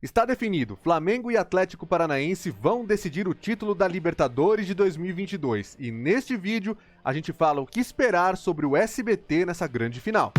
Está definido, Flamengo e Atlético Paranaense vão decidir o título da Libertadores de 2022 e neste vídeo a gente fala o que esperar sobre o SBT nessa grande final.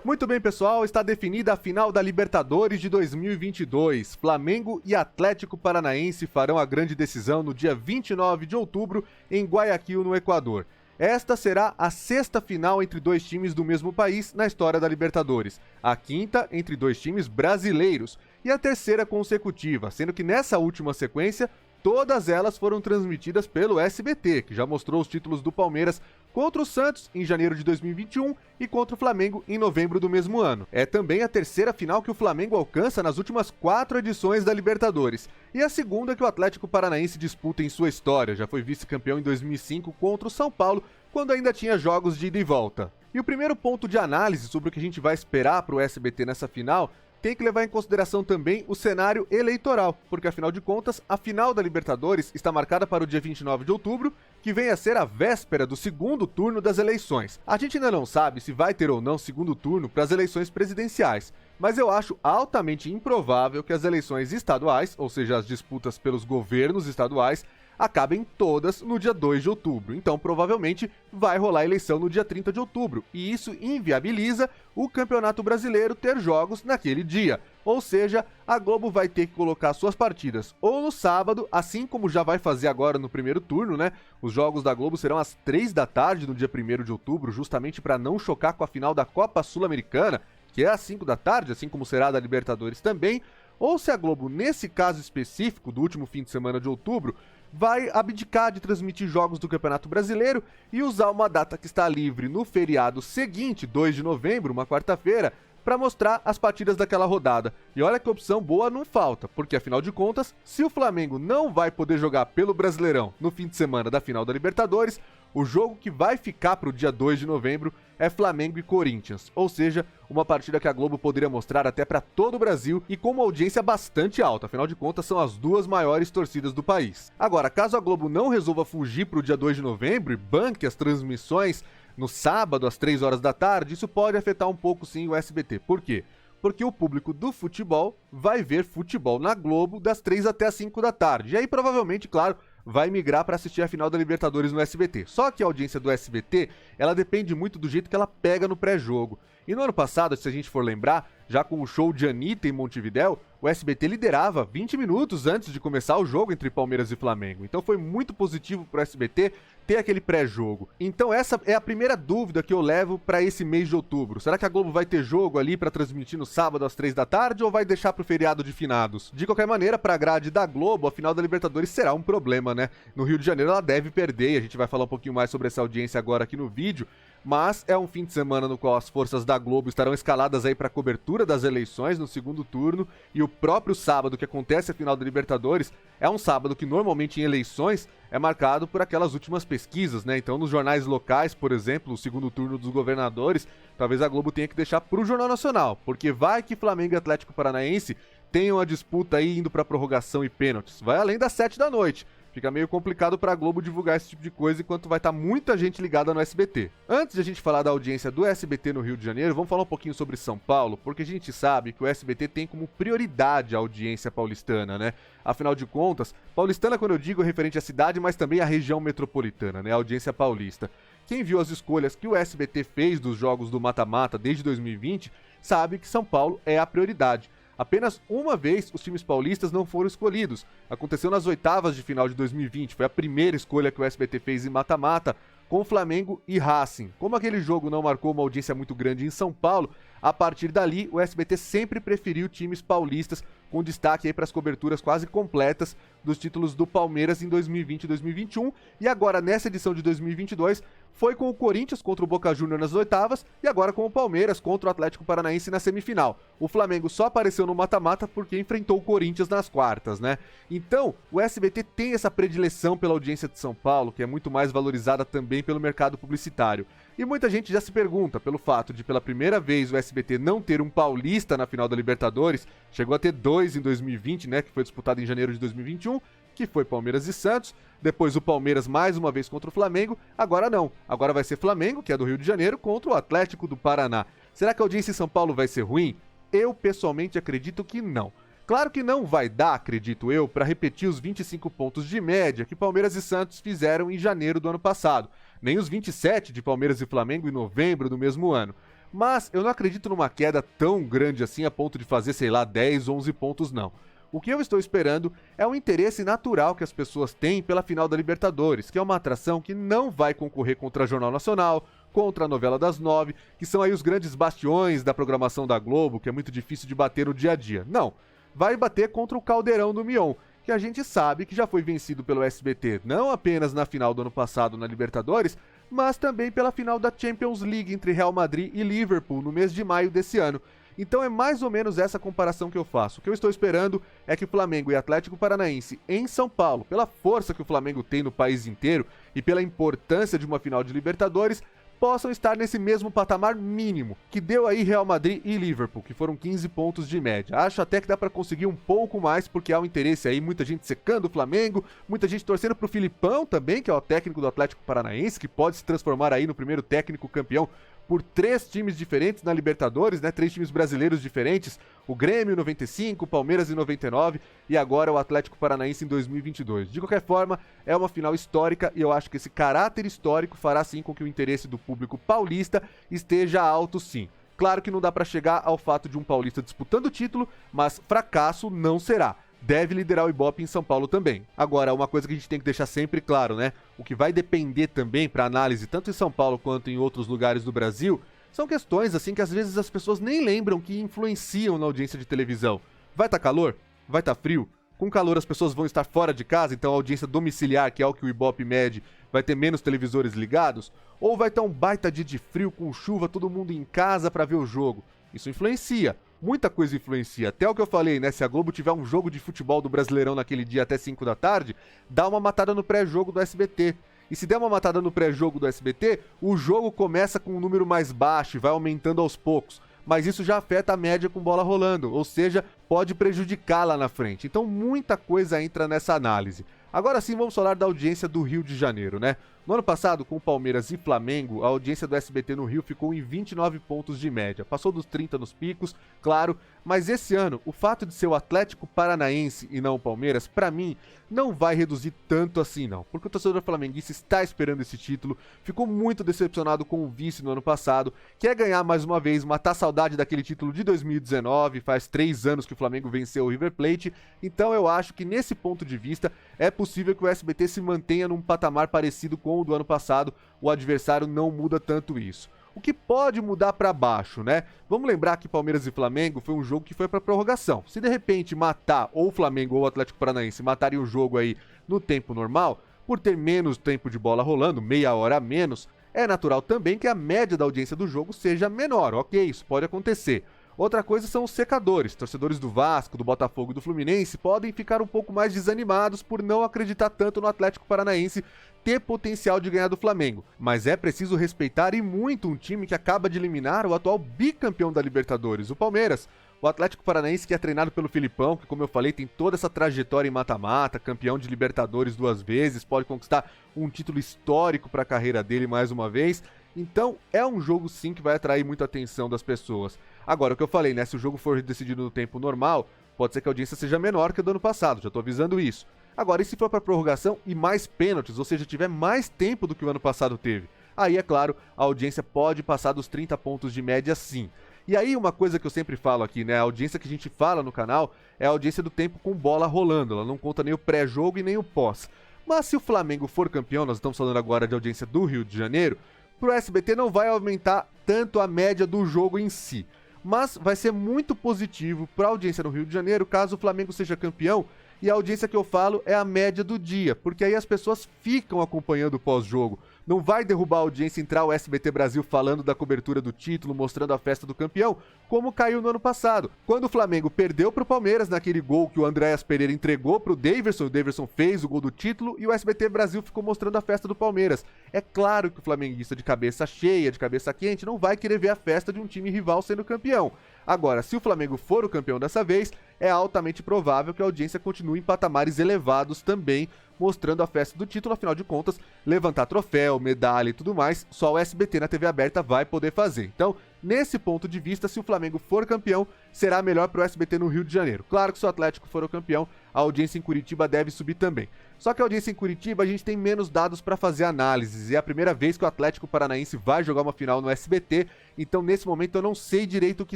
Muito bem, pessoal, está definida a final da Libertadores de 2022. Flamengo e Atlético Paranaense farão a grande decisão no dia 29 de outubro em Guayaquil, no Equador. Esta será a sexta final entre dois times do mesmo país na história da Libertadores, a quinta entre dois times brasileiros e a terceira consecutiva, sendo que nessa última sequência, todas elas foram transmitidas pelo SBT, que já mostrou os títulos do Palmeiras contra o Santos em janeiro de 2021 e contra o Flamengo em novembro do mesmo ano. É também a terceira final que o Flamengo alcança nas últimas 4 edições da Libertadores e a segunda que o Atlético Paranaense disputa em sua história. Já foi vice-campeão em 2005 contra o São Paulo, quando ainda tinha jogos de ida e volta. E o primeiro ponto de análise sobre o que a gente vai esperar para o SBT nessa final tem que levar em consideração também o cenário eleitoral, porque afinal de contas, a final da Libertadores está marcada para o dia 29 de outubro, que vem a ser a véspera do segundo turno das eleições. A gente ainda não sabe se vai ter ou não segundo turno para as eleições presidenciais, mas eu acho altamente improvável que as eleições estaduais, ou seja, as disputas pelos governos estaduais, acabem todas no dia 2 de outubro. Então, provavelmente, vai rolar a eleição no dia 30 de outubro. E isso inviabiliza o Campeonato Brasileiro ter jogos naquele dia. Ou seja, a Globo vai ter que colocar suas partidas ou no sábado, assim como já vai fazer agora no primeiro turno, né? Os jogos da Globo serão às 3 da tarde no dia 1º de outubro, justamente para não chocar com a final da Copa Sul-Americana, que é às 5 da tarde, assim como será a da Libertadores também. Ou se a Globo, nesse caso específico do último fim de semana de outubro, vai abdicar de transmitir jogos do Campeonato Brasileiro e usar uma data que está livre no feriado seguinte, 2 de novembro, uma quarta-feira, para mostrar as partidas daquela rodada. E olha que opção boa não falta, porque afinal de contas, se o Flamengo não vai poder jogar pelo Brasileirão no fim de semana da final da Libertadores, o jogo que vai ficar para o dia 2 de novembro é Flamengo e Corinthians, ou seja, uma partida que a Globo poderia mostrar até para todo o Brasil e com uma audiência bastante alta, afinal de contas são as duas maiores torcidas do país. Agora, caso a Globo não resolva fugir para o dia 2 de novembro e banque as transmissões no sábado às 3 horas da tarde, isso pode afetar um pouco sim o SBT. Por quê? Porque o público do futebol vai ver futebol na Globo das 3 até as 5 da tarde. E aí provavelmente, claro, vai migrar para assistir a final da Libertadores no SBT. Só que a audiência do SBT, ela depende muito do jeito que ela pega no pré-jogo. E no ano passado, se a gente for lembrar, já com o show de Anitta em Montevidéu, o SBT liderava 20 minutos antes de começar o jogo entre Palmeiras e Flamengo. Então foi muito positivo para o SBT ter aquele pré-jogo. Então essa é a primeira dúvida que eu levo para esse mês de outubro. Será que a Globo vai ter jogo ali para transmitir no sábado às 3 da tarde ou vai deixar para o feriado de finados? De qualquer maneira, para a grade da Globo, a final da Libertadores será um problema, né? No Rio de Janeiro ela deve perder, e a gente vai falar um pouquinho mais sobre essa audiência agora aqui no vídeo, mas é um fim de semana no qual as forças da Globo estarão escaladas aí para a cobertura das eleições no segundo turno, e o próprio sábado que acontece a final da Libertadores é um sábado que normalmente em eleições é marcado por aquelas últimas pesquisas, né? Então nos jornais locais, por exemplo, o segundo turno dos governadores, talvez a Globo tenha que deixar para o Jornal Nacional, porque vai que Flamengo e Atlético Paranaense tenham a disputa aí indo para prorrogação e pênaltis, vai além das 7 da noite. Fica meio complicado para a Globo divulgar esse tipo de coisa enquanto vai estar muita gente ligada no SBT. Antes de a gente falar da audiência do SBT no Rio de Janeiro, vamos falar um pouquinho sobre São Paulo, porque a gente sabe que o SBT tem como prioridade a audiência paulistana, né? Afinal de contas, paulistana quando eu digo é referente à cidade, mas também à região metropolitana, né? A audiência paulista. Quem viu as escolhas que o SBT fez dos jogos do mata-mata desde 2020, sabe que São Paulo é a prioridade. Apenas uma vez os times paulistas não foram escolhidos. Aconteceu nas oitavas de final de 2020. Foi a primeira escolha que o SBT fez em mata-mata com Flamengo e Racing. Como aquele jogo não marcou uma audiência muito grande em São Paulo, a partir dali o SBT sempre preferiu times paulistas, com destaque aí para as coberturas quase completas dos títulos do Palmeiras em 2020 e 2021. E agora, nessa edição de 2022, foi com o Corinthians contra o Boca Juniors nas oitavas e agora com o Palmeiras contra o Atlético Paranaense na semifinal. O Flamengo só apareceu no mata-mata porque enfrentou o Corinthians nas quartas, né? Então, o SBT tem essa predileção pela audiência de São Paulo, que é muito mais valorizada também pelo mercado publicitário. E muita gente já se pergunta, pelo fato de pela primeira vez o SBT não ter um paulista na final da Libertadores, chegou a ter 2 em 2020, né, que foi disputado em janeiro de 2021, que foi Palmeiras e Santos, depois o Palmeiras mais uma vez contra o Flamengo, agora não, agora vai ser Flamengo, que é do Rio de Janeiro, contra o Atlético do Paraná. Será que a audiência em São Paulo vai ser ruim? Eu, pessoalmente, acredito que não. Claro que não vai dar, acredito eu, para repetir os 25 pontos de média que Palmeiras e Santos fizeram em janeiro do ano passado, nem os 27 de Palmeiras e Flamengo em novembro do mesmo ano. Mas eu não acredito numa queda tão grande assim a ponto de fazer, sei lá, 10, 11 pontos não. O que eu estou esperando é o interesse natural que as pessoas têm pela final da Libertadores, que é uma atração que não vai concorrer contra a Jornal Nacional, contra a Novela das 9, que são aí os grandes bastiões da programação da Globo, que é muito difícil de bater no dia a dia. Não, vai bater contra o Caldeirão do Mion, que a gente sabe que já foi vencido pelo SBT não apenas na final do ano passado na Libertadores, mas também pela final da Champions League entre Real Madrid e Liverpool no mês de maio desse ano. Então é mais ou menos essa comparação que eu faço. O que eu estou esperando é que Flamengo e Atlético Paranaense em São Paulo, pela força que o Flamengo tem no país inteiro e pela importância de uma final de Libertadores, possam estar nesse mesmo patamar mínimo, que deu aí Real Madrid e Liverpool, que foram 15 pontos de média. Acho até que dá para conseguir um pouco mais, porque há um interesse aí, muita gente secando o Flamengo, muita gente torcendo pro Filipão também, que é o técnico do Atlético Paranaense, que pode se transformar aí no primeiro técnico campeão por 3 times diferentes na Libertadores, né? 3 times brasileiros diferentes, o Grêmio em 95, o Palmeiras em 99 e agora o Atlético Paranaense em 2022. De qualquer forma, é uma final histórica e eu acho que esse caráter histórico fará sim com que o interesse do público paulista esteja alto sim. Claro que não dá para chegar ao fato de um paulista disputando o título, mas fracasso não será. Deve liderar o Ibope em São Paulo também. Agora, uma coisa que a gente tem que deixar sempre claro, né? O que vai depender também para análise tanto em São Paulo quanto em outros lugares do Brasil são questões assim que às vezes as pessoas nem lembram que influenciam na audiência de televisão. Vai estar calor? Vai estar frio? Com calor as pessoas vão estar fora de casa, então a audiência domiciliar, que é o que o Ibope mede, vai ter menos televisores ligados? Ou vai estar um baita dia de frio com chuva, todo mundo em casa para ver o jogo? Isso influencia. Muita coisa influencia, até o que eu falei, né? Se a Globo tiver um jogo de futebol do Brasileirão naquele dia até 5 da tarde, dá uma matada no pré-jogo do SBT. E se der uma matada no pré-jogo do SBT, o jogo começa com um número mais baixo e vai aumentando aos poucos. Mas isso já afeta a média com bola rolando, ou seja, pode prejudicar lá na frente. Então muita coisa entra nessa análise. Agora sim, vamos falar da audiência do Rio de Janeiro, né? No ano passado, com Palmeiras e Flamengo, a audiência do SBT no Rio ficou em 29 pontos de média. Passou dos 30 nos picos, claro, mas esse ano, o fato de ser o Atlético Paranaense e não o Palmeiras, pra mim, não vai reduzir tanto assim não. Porque o torcedor flamenguista está esperando esse título, ficou muito decepcionado com o vice no ano passado, quer ganhar mais uma vez, matar a saudade daquele título de 2019, faz 3 anos que o Flamengo venceu o River Plate, então eu acho que nesse ponto de vista, é possível que o SBT se mantenha num patamar parecido com o do ano passado, o adversário não muda tanto isso. O que pode mudar para baixo, né? Vamos lembrar que Palmeiras e Flamengo foi um jogo que foi para prorrogação. Se de repente matar ou o Flamengo ou o Atlético Paranaense matarem o jogo aí no tempo normal, por ter menos tempo de bola rolando, meia hora a menos, é natural também que a média da audiência do jogo seja menor. Ok, isso pode acontecer. Outra coisa são os secadores. Torcedores do Vasco, do Botafogo e do Fluminense podem ficar um pouco mais desanimados por não acreditar tanto no Atlético Paranaense ter potencial de ganhar do Flamengo. Mas é preciso respeitar e muito um time que acaba de eliminar o atual bicampeão da Libertadores, o Palmeiras. O Atlético Paranaense, que é treinado pelo Filipão, que como eu falei tem toda essa trajetória em mata-mata, campeão de Libertadores 2 vezes, pode conquistar um título histórico para a carreira dele mais uma vez. Então é um jogo sim que vai atrair muita atenção das pessoas. Agora, o que eu falei, né? Se o jogo for decidido no tempo normal, pode ser que a audiência seja menor que a do ano passado, já tô avisando isso. Agora, e se for para prorrogação e mais pênaltis, ou seja, tiver mais tempo do que o ano passado teve? Aí, é claro, a audiência pode passar dos 30 pontos de média sim. E aí, uma coisa que eu sempre falo aqui, né? A audiência que a gente fala no canal é a audiência do tempo com bola rolando, ela não conta nem o pré-jogo e nem o pós. Mas se o Flamengo for campeão, nós estamos falando agora de audiência do Rio de Janeiro, pro SBT não vai aumentar tanto a média do jogo em si. Mas vai ser muito positivo para a audiência no Rio de Janeiro caso o Flamengo seja campeão, e a audiência que eu falo é a média do dia, porque aí as pessoas ficam acompanhando o pós-jogo. Não vai derrubar a audiência entrar o SBT Brasil falando da cobertura do título, mostrando a festa do campeão, como caiu no ano passado. Quando o Flamengo perdeu pro Palmeiras naquele gol que o Andréas Pereira entregou pro Daverson, o Daverson fez o gol do título e o SBT Brasil ficou mostrando a festa do Palmeiras. É claro que o flamenguista de cabeça cheia, de cabeça quente, não vai querer ver a festa de um time rival sendo campeão. Agora, se o Flamengo for o campeão dessa vez, é altamente provável que a audiência continue em patamares elevados também, mostrando a festa do título. Afinal de contas, levantar troféu, medalha e tudo mais, só o SBT na TV aberta vai poder fazer. Então, nesse ponto de vista, se o Flamengo for campeão, será melhor para o SBT no Rio de Janeiro. Claro que se o Atlético for o campeão, a audiência em Curitiba deve subir também. Só que a audiência em Curitiba, a gente tem menos dados para fazer análises, e é a primeira vez que o Atlético Paranaense vai jogar uma final no SBT, então nesse momento eu não sei direito o que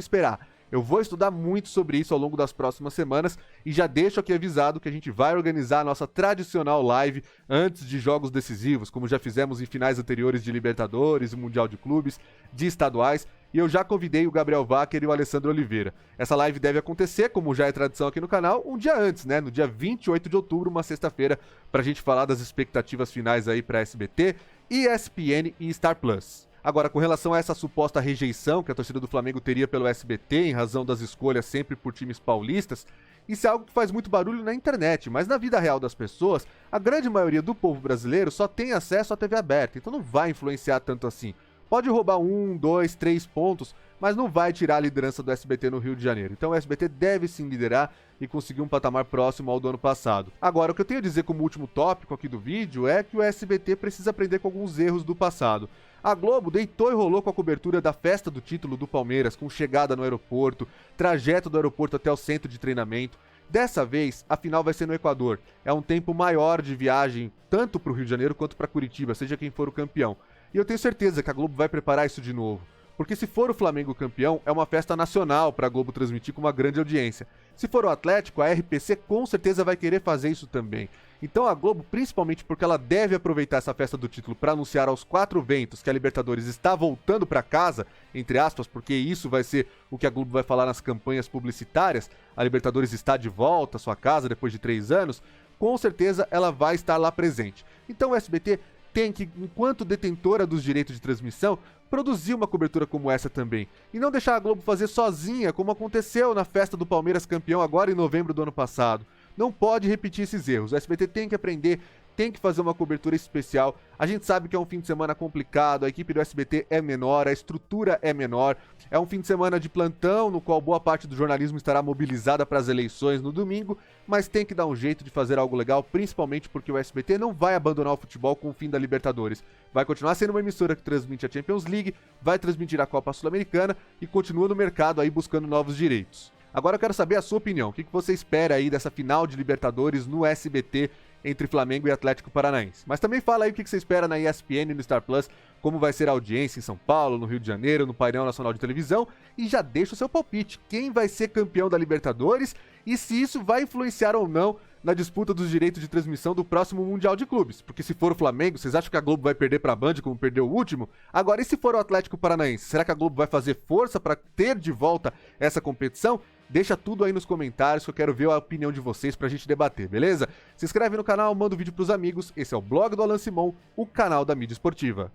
esperar. Eu vou estudar muito sobre isso ao longo das próximas semanas e já deixo aqui avisado que a gente vai organizar a nossa tradicional live antes de jogos decisivos, como já fizemos em finais anteriores de Libertadores, Mundial de Clubes, de estaduais, e eu já convidei o Gabriel Wacker e o Alessandro Oliveira. Essa live deve acontecer, como já é tradição aqui no canal, um dia antes, né? No dia 28 de outubro, uma sexta-feira, pra gente falar das expectativas finais aí pra SBT, ESPN e Star Plus. Agora, com relação a essa suposta rejeição que a torcida do Flamengo teria pelo SBT em razão das escolhas sempre por times paulistas, isso é algo que faz muito barulho na internet, mas na vida real das pessoas, a grande maioria do povo brasileiro só tem acesso à TV aberta, então não vai influenciar tanto assim. Pode roubar 1, 2, 3 pontos, mas não vai tirar a liderança do SBT no Rio de Janeiro. Então o SBT deve sim liderar e conseguir um patamar próximo ao do ano passado. Agora, o que eu tenho a dizer como último tópico aqui do vídeo é que o SBT precisa aprender com alguns erros do passado. A Globo deitou e rolou com a cobertura da festa do título do Palmeiras, com chegada no aeroporto, trajeto do aeroporto até o centro de treinamento. Dessa vez, a final vai ser no Equador. É um tempo maior de viagem, tanto para o Rio de Janeiro quanto para Curitiba, seja quem for o campeão. E eu tenho certeza que a Globo vai preparar isso de novo. Porque se for o Flamengo campeão, é uma festa nacional para a Globo transmitir com uma grande audiência. Se for o Atlético, a RPC com certeza vai querer fazer isso também. Então a Globo, principalmente porque ela deve aproveitar essa festa do título para anunciar aos quatro ventos que a Libertadores está voltando para casa, entre aspas, porque isso vai ser o que a Globo vai falar nas campanhas publicitárias, a Libertadores está de volta à sua casa depois de 3 anos, com certeza ela vai estar lá presente. Então o SBT tem que, enquanto detentora dos direitos de transmissão, produzir uma cobertura como essa também. E não deixar a Globo fazer sozinha, como aconteceu na festa do Palmeiras campeão agora em novembro do ano passado. Não pode repetir esses erros. O SBT tem que aprender, tem que fazer uma cobertura especial. A gente sabe que é um fim de semana complicado, a equipe do SBT é menor, a estrutura é menor. É um fim de semana de plantão, no qual boa parte do jornalismo estará mobilizada para as eleições no domingo, mas tem que dar um jeito de fazer algo legal, principalmente porque o SBT não vai abandonar o futebol com o fim da Libertadores. Vai continuar sendo uma emissora que transmite a Champions League, vai transmitir a Copa Sul-Americana e continua no mercado aí buscando novos direitos. Agora eu quero saber a sua opinião. O que você espera aí dessa final de Libertadores no SBT entre Flamengo e Atlético Paranaense? Mas também fala aí o que você espera na ESPN e no Star Plus, como vai ser a audiência em São Paulo, no Rio de Janeiro, no painel nacional de televisão, e já deixa o seu palpite. Quem vai ser campeão da Libertadores e se isso vai influenciar ou não na disputa dos direitos de transmissão do próximo Mundial de Clubes. Porque se for o Flamengo, vocês acham que a Globo vai perder para a Band como perdeu o último? Agora, e se for o Atlético Paranaense? Será que a Globo vai fazer força para ter de volta essa competição? Deixa tudo aí nos comentários que eu quero ver a opinião de vocês pra gente debater, beleza? Se inscreve no canal, manda o vídeo pros amigos. Esse é o blog do Alan Simon, o canal da mídia esportiva.